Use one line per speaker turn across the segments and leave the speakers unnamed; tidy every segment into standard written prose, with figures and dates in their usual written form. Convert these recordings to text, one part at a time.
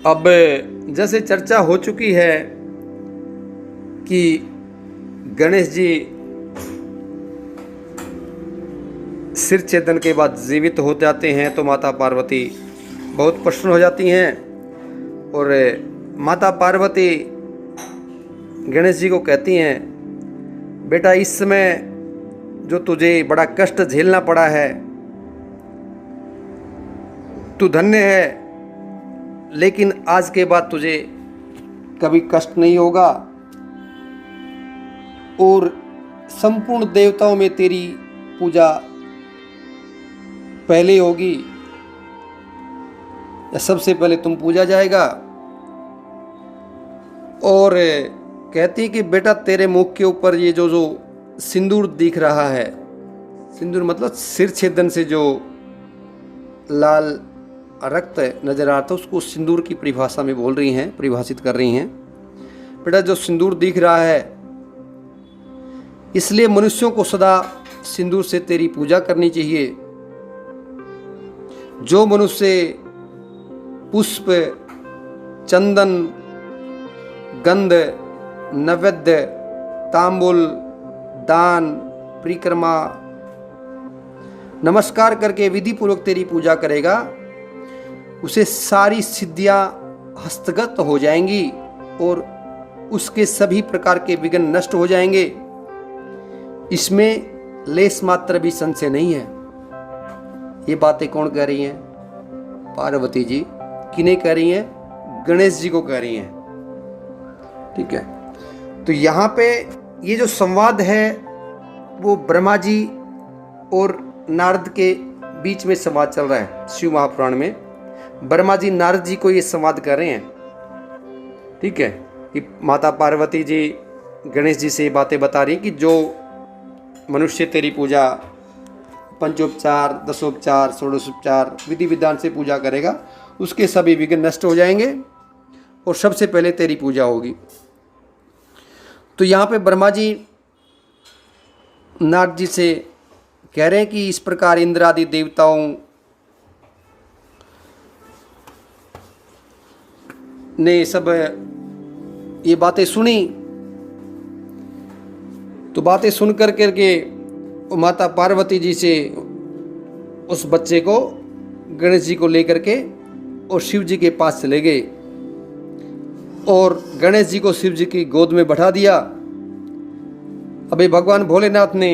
अब जैसे चर्चा हो चुकी है कि गणेश जी सिर छेदन के बाद जीवित हो जाते हैं, तो माता पार्वती बहुत प्रसन्न हो जाती हैं और माता पार्वती गणेश जी को कहती हैं, बेटा इस समय जो तुझे बड़ा कष्ट झेलना पड़ा है, तू धन्य है, लेकिन आज के बाद तुझे कभी कष्ट नहीं होगा और संपूर्ण देवताओं में तेरी पूजा पहले होगी, या सबसे पहले तुम पूजा जाएगा। और कहती कि बेटा तेरे मुख के ऊपर ये जो सिंदूर दिख रहा है, सिंदूर मतलब सिर छेदन से जो लाल रक्त नजर आता है उसको सिंदूर की परिभाषा में बोल रही हैं, परिभाषित कर रही हैं। बेटा जो सिंदूर दिख रहा है, इसलिए मनुष्यों को सदा सिंदूर से तेरी पूजा करनी चाहिए। जो मनुष्य पुष्प, चंदन, गंध, नैवेद्य, तांबुल, दान, परिक्रमा, नमस्कार करके विधि पूर्वक तेरी पूजा करेगा, उसे सारी सिद्धियां हस्तगत हो जाएंगी और उसके सभी प्रकार के विघ्न नष्ट हो जाएंगे। इसमें लेस मात्र भी संशय नहीं है। ये बातें कौन कह रही हैं? पार्वती जी। किन्हें कह रही हैं? गणेश जी को कह रही हैं। ठीक है, तो यहाँ पे ये जो संवाद है वो ब्रह्मा जी और नारद के बीच में संवाद चल रहा है। शिव महापुराण में ब्रह्मा जी नारद जी को ये संवाद कर रहे हैं। ठीक है, कि माता पार्वती जी गणेश जी से ये बातें बता रही कि जो मनुष्य तेरी पूजा पंचोपचार, दशोपचार, षोडशोपचार विधि विधान से पूजा करेगा, उसके सभी विघ्न नष्ट हो जाएंगे और सबसे पहले तेरी पूजा होगी। तो यहाँ पे ब्रह्मा जी नारद जी से कह रहे हैं कि इस प्रकार इंद्र आदि देवताओं ने सब ये बातें सुनी। तो बातें सुन कर के माता पार्वती जी से उस बच्चे को गणेश जी को लेकर के और शिव जी के पास चले गए और गणेश जी को शिव जी की गोद में बैठा दिया। अबे भगवान भोलेनाथ ने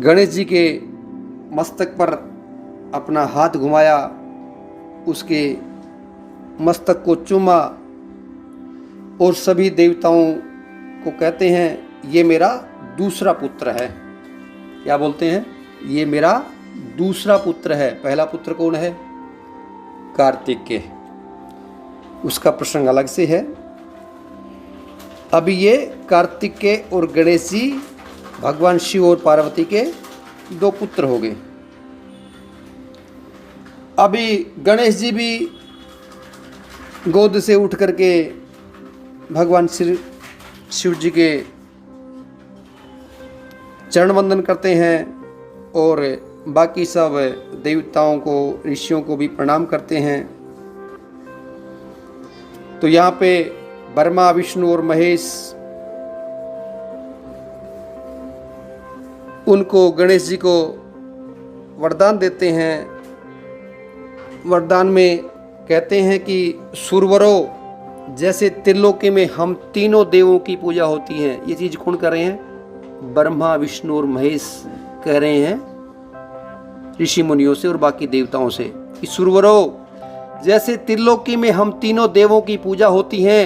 गणेश जी के मस्तक पर अपना हाथ घुमाया, उसके मस्तक को चूमा और सभी देवताओं को कहते हैं, ये मेरा दूसरा पुत्र है। क्या बोलते हैं? ये मेरा दूसरा पुत्र है। पहला पुत्र कौन है? कार्तिकेय, उसका प्रसंग अलग से है। अभी ये कार्तिकेय और गणेश जी भगवान शिव और पार्वती के दो पुत्र हो गए। अभी गणेश जी भी गोद से उठ करके भगवान शिव जी के चरण वंदन करते हैं और बाकी सब देवताओं को, ऋषियों को भी प्रणाम करते हैं। तो यहाँ पे ब्रह्मा, विष्णु और महेश उनको गणेश जी को वरदान देते हैं। वरदान में कहते हैं कि सुरवरों, जैसे त्रिलोकी में हम तीनों देवों की पूजा होती है। ये चीज कौन कर रहे हैं? ब्रह्मा, विष्णु और महेश कह रहे हैं ऋषि मुनियों से और बाकी देवताओं से कि सुरवरों, जैसे त्रिलोकी में हम तीनों देवों की पूजा होती है,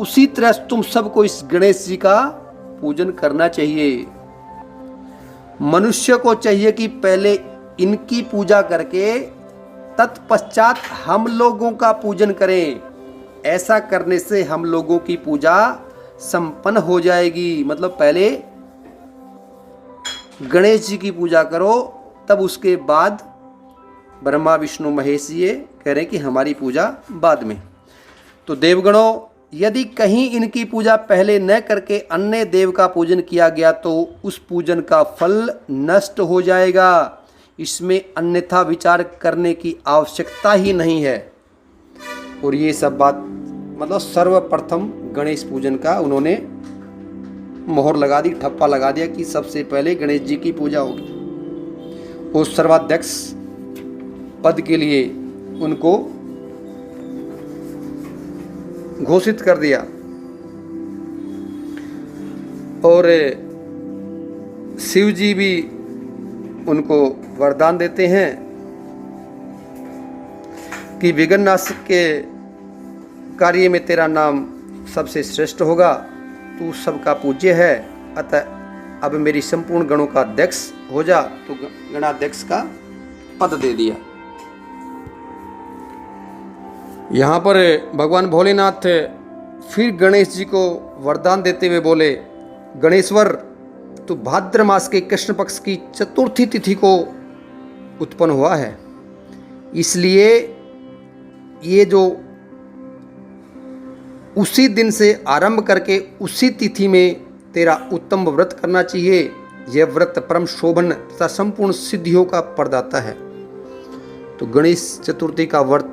उसी तरह तुम सबको इस गणेश जी का पूजन करना चाहिए। मनुष्य को चाहिए कि पहले इनकी पूजा करके तत्पश्चात हम लोगों का पूजन करें। ऐसा करने से हम लोगों की पूजा संपन्न हो जाएगी। मतलब पहले गणेश जी की पूजा करो, तब उसके बाद ब्रह्मा, विष्णु, महेश ये कह रहे हैं कि हमारी पूजा बाद में। तो देवगणों, यदि कहीं इनकी पूजा पहले न करके अन्य देव का पूजन किया गया तो उस पूजन का फल नष्ट हो जाएगा। इसमें अन्यथा विचार करने की आवश्यकता ही नहीं है। और ये सब बात मतलब सर्वप्रथम गणेश पूजन का उन्होंने मोहर लगा दी, ठप्पा लगा दिया कि सबसे पहले गणेश जी की पूजा होगी। उस सर्वाध्यक्ष पद के लिए उनको घोषित कर दिया। और शिव जी भी उनको वरदान देते हैं कि विघ्ननाशक के कार्य में तेरा नाम सबसे श्रेष्ठ होगा, तू सबका पूज्य है, अतः अब मेरी संपूर्ण गणों का अध्यक्ष हो जा। तो गणाध्यक्ष का पद दे दिया। यहाँ पर भगवान भोलेनाथ फिर गणेश जी को वरदान देते हुए बोले, गणेश्वर तो भाद्र मास के कृष्ण पक्ष की चतुर्थी तिथि को उत्पन्न हुआ है, इसलिए ये जो उसी दिन से आरंभ करके उसी तिथि में तेरा उत्तम व्रत करना चाहिए। यह व्रत परम शोभन तथा संपूर्ण सिद्धियों का प्रदाता है। तो गणेश चतुर्थी का व्रत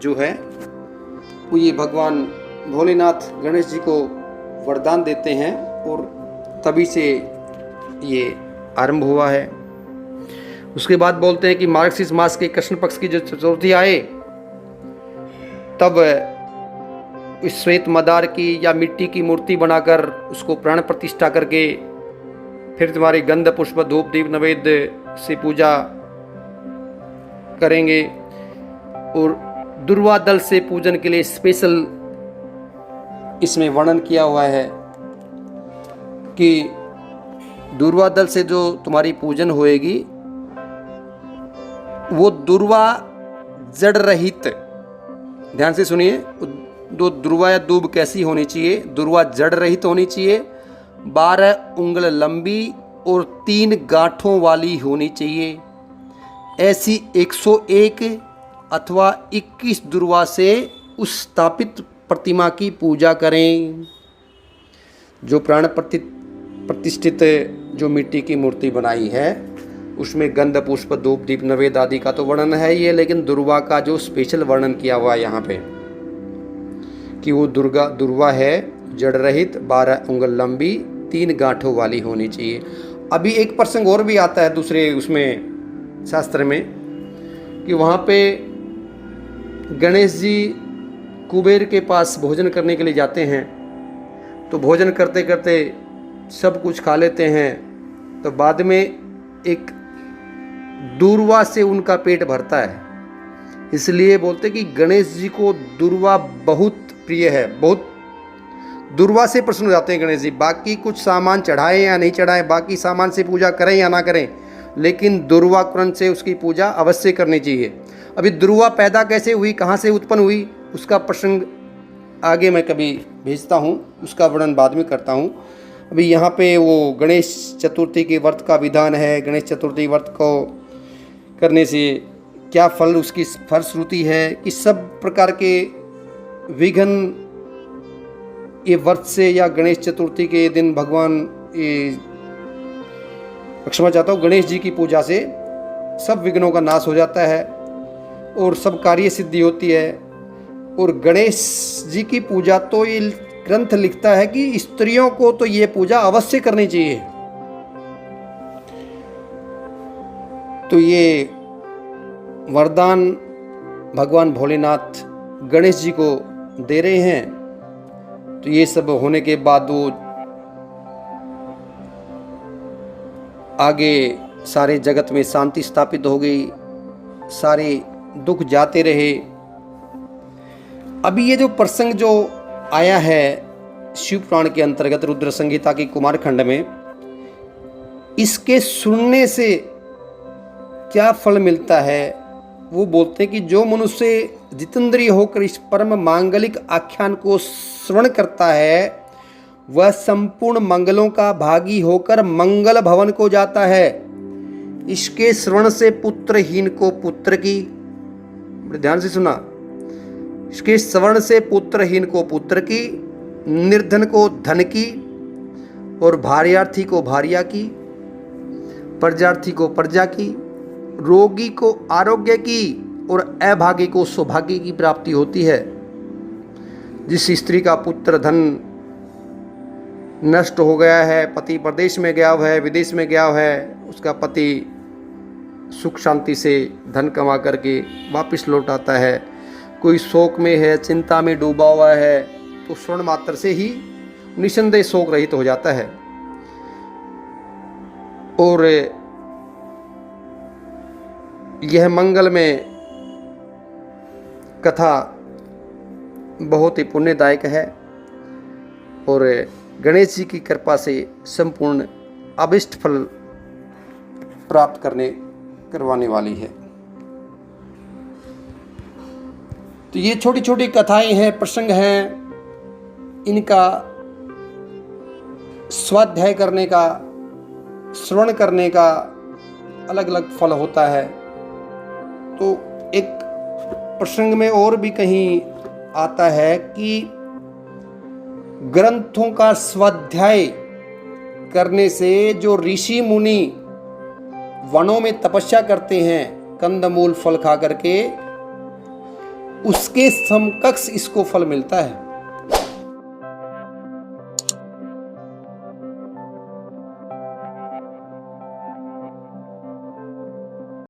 जो है वो ये भगवान भोलेनाथ गणेश जी को वरदान देते हैं और तभी से ये आरंभ हुआ है। उसके बाद बोलते हैं कि मार्गशीर्ष मास के कृष्ण पक्ष की जो चतुर्थी आए तब इस श्वेत मदार की या मिट्टी की मूर्ति बनाकर उसको प्राण प्रतिष्ठा करके फिर तुम्हारी गंध पुष्प धूप दीप नैवेद्य से पूजा करेंगे। और दुर्वा दल से पूजन के लिए स्पेशल इसमें वर्णन किया हुआ है कि दुर्वा दल से जो तुम्हारी पूजन होएगी वो दुर्वा जड़ रहित, ध्यान से सुनिए, दो दुर्वा या दूब कैसी होनी चाहिए? दुर्वा जड़ रहित होनी चाहिए, 12 उंगल लंबी और 3 गांठों वाली होनी चाहिए। ऐसी 101 अथवा 21 दुर्वा से उस स्थापित प्रतिमा की पूजा करें। जो प्राण प्रतिष्ठित जो मिट्टी की मूर्ति बनाई है उसमें गंध पुष्प धूप दीप नैवेद्य आदि का तो वर्णन है ये, लेकिन दुर्वा का जो स्पेशल वर्णन किया हुआ है यहाँ पे कि वो दुर्वा है जड़ रहित, 12 उंगल लंबी, 3 गांठों वाली होनी चाहिए। अभी एक प्रसंग और भी आता है दूसरे उसमें शास्त्र में कि वहाँ पे गणेश जी कुबेर के पास भोजन करने के लिए जाते हैं। तो भोजन करते करते सब कुछ खा लेते हैं, तो बाद में एक दूर्वा से उनका पेट भरता है। इसलिए बोलते कि गणेश जी को दूर्वा बहुत प्रिय है, बहुत दूर्वा से प्रसन्न हो जाते हैं गणेश जी। बाकी कुछ सामान चढ़ाएं या नहीं चढ़ाएं, बाकी सामान से पूजा करें या ना करें, लेकिन दुर्वा क्रंच से उसकी पूजा अवश्य करनी चाहिए। अभी दुर्वा पैदा कैसे हुई, कहाँ से उत्पन्न हुई, उसका प्रसंग आगे मैं कभी भेजता हूँ, उसका वर्णन बाद में करता हूँ। अभी यहाँ पे वो गणेश चतुर्थी के व्रत का विधान है। गणेश चतुर्थी व्रत को करने से क्या फल, उसकी फलश्रुति है, कि सब प्रकार के विघ्न ये व्रत से या गणेश चतुर्थी के दिन भगवान क्षमा चाहता हूँ, गणेश जी की पूजा से सब विघ्नों का नाश हो जाता है और सब कार्य सिद्धि होती है। और गणेश जी की पूजा तो ये ग्रंथ लिखता है कि स्त्रियों को तो ये पूजा अवश्य करनी चाहिए। तो ये वरदान भगवान भोलेनाथ गणेश जी को दे रहे हैं। तो ये सब होने के बाद वो आगे सारे जगत में शांति स्थापित हो गई, सारे दुख जाते रहे। अभी ये जो प्रसंग जो आया है शिव पुराण के अंतर्गत रुद्र संहिता के कुमार खंड में, इसके सुनने से क्या फल मिलता है वो बोलते हैं कि जो मनुष्य जितेंद्रिय होकर इस परम मांगलिक आख्यान को श्रवण करता है वह संपूर्ण मंगलों का भागी होकर मंगल भवन को जाता है। इसके श्रवण से पुत्रहीन को पुत्र की, ध्यान से सुना, इसके श्रवण से पुत्रहीन को पुत्र की, निर्धन को धन की, और भार्यार्थी को भार्या की, प्रजार्थी को प्रजा की, रोगी को आरोग्य की, और अभागी को सौभाग्य की प्राप्ति होती है। जिस स्त्री का पुत्र धन नष्ट हो गया है, पति प्रदेश में गया हुआ है, विदेश में गया हुआ है, उसका पति सुख शांति से धन कमा करके वापस लौट आता है। कोई शोक में है, चिंता में डूबा हुआ है, तो स्वर्ण मात्र से ही निसंदेह शोक रहित हो जाता है। और यह मंगल में कथा बहुत ही पुण्यदायक है और गणेश जी की कृपा से संपूर्ण अभिष्ट फल प्राप्त करवाने वाली है। तो ये छोटी छोटी कथाएं हैं, प्रसंग हैं, इनका स्वाध्याय करने का, श्रवण करने का अलग अलग फल होता है। तो एक प्रसंग में और भी कहीं आता है कि ग्रंथों का स्वाध्याय करने से जो ऋषि मुनि वनों में तपस्या करते हैं कंदमूल फल खा करके, उसके समकक्ष इसको फल मिलता है।